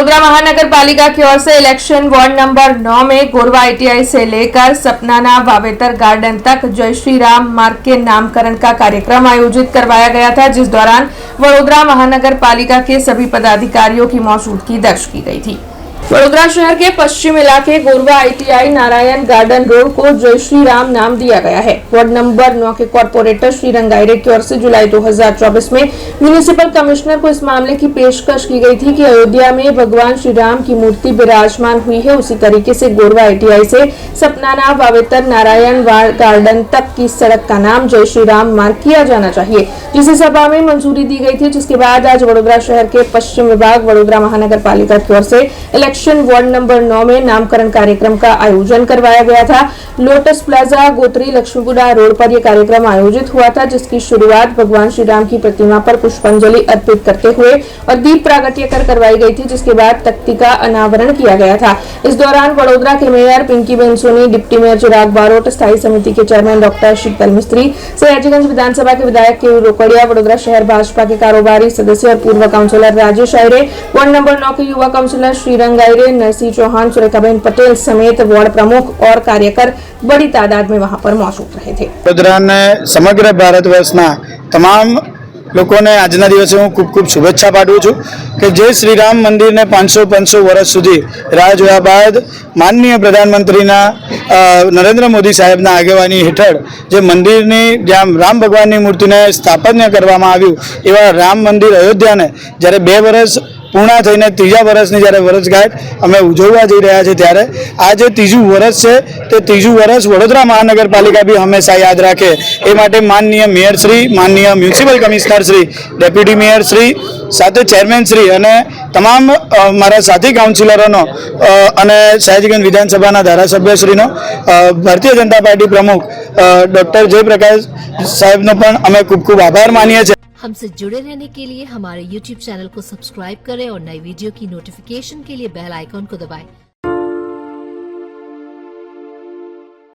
वडोदरा महानगर पालिका की ओर से इलेक्शन वार्ड नंबर 9 में गोरवा ITI से लेकर सपनाना वावेतर गार्डन तक जय श्री राम मार्ग के नामकरण का कार्यक्रम आयोजित करवाया गया था, जिस दौरान वडोदरा महानगर पालिका के सभी पदाधिकारियों की मौजूदगी दर्ज की गई थी। वडोदरा शहर के पश्चिम इलाके गोरवा ITI नारायण गार्डन रोड को जय श्री राम नाम दिया गया है। वार्ड नंबर 9 के कॉर्पोरेटर श्री रंगायरे की ओर से जुलाई 2024 में म्यूनिसिपल कमिश्नर को इस मामले की पेशकश की गई थी कि अयोध्या में भगवान श्री राम की मूर्ति विराजमान हुई है। उसी तरीके से गोरवा ITI से सपनाना वावेतर नारायण गार्डन तक की सड़क का नाम जय श्री राम मार्ग किया जाना चाहिए, जिसे सभा में मंजूरी दी गई थी। जिसके बाद आज वडोदरा शहर के पश्चिम विभाग वडोदरा महानगर पालिका की ओर से इलेक्शन वार्ड नंबर 9 में नामकरण कार्यक्रम का आयोजन करवाया गया था। Lotus plaza Gotri Lakshmipura road पर यह कार्यक्रम आयोजित हुआ था, जिसकी शुरुआत भगवान श्री राम की प्रतिमा पर पुष्पांजलि अर्पित करते हुए और दीप प्रागट्य कर करवाई गई थी। जिसके बाद तख्ती का अनावरण किया गया था। इस दौरान वडोदरा के मेयर पिंकीबेन सोनी, डिप्टी मेयर चिराग बारोट, स्थायी समिति के चेयरमैन डॉक्टर शीतल मिस्त्री, सयाजीगंज विधानसभा के विधायक केयू रोकड़िया, वडोदरा शहर भाजपा के कारोबारी सदस्य और पूर्व councillor Rajesh Ayare, ward number 9 के युवा काउंसिलर श्री रंगायरे, नरसिंह चौहान, सुरेखाबेन पटेल समेत वार्ड प्रमुख और कार्यकर बड़ी तादाद में वहां पर मौजूद रहे थे। वडोदरा ने समग्र भारतवर्षना तमाम લોકોને આજના દિવસે હું ખૂબ ખૂબ શુભેચ્છા પાઠવું છું કે જે શ્રીરામ મંદિરને 500 વર્ષ સુધી રાહ જોયા બાદ માનનીય પ્રધાનમંત્રીના નરેન્દ્ર મોદી સાહેબના આગેવાની હેઠળ જે મંદિરની જ્યાં રામ ભગવાનની મૂર્તિને સ્થાપન્ય કરવામાં આવ્યું એવા રામ મંદિર અયોધ્યાને જ્યારે 2 વર્ષ પૂર્ણ થઈને ત્રીજા વર્ષની જ્યારે વર્ષગાંઠ અમે ઉજવવા જઈ રહ્યા છીએ ત્યારે આ જે ત્રીજું વર્ષ છે તે ત્રીજું વર્ષ વડોદરા મહાનગરપાલિકા બી હંમેશા યાદ રાખે એ માટે માનનીય મેયરશ્રી, માનનીય મ્યુનિસિપલ કમિશનરશ્રી, ડેપ્યુટી મેયરશ્રી સાથે ચેરમેનશ્રી અને તમામ મારા સાથી કાઉન્સિલરોનો અને સયાજીગંજ વિધાનસભાના ધારાસભ્યશ્રીનો ભારતીય જનતા પાર્ટી પ્રમુખ ડૉક્ટર જયપ્રકાશ સાહેબનો પણ અમે ખૂબ ખૂબ આભાર માનીએ છીએ। हमसे जुड़े रहने के लिए हमारे YouTube चैनल को सब्सक्राइब करें और नई वीडियो की नोटिफिकेशन के लिए बेल आइकॉन को दबाएं।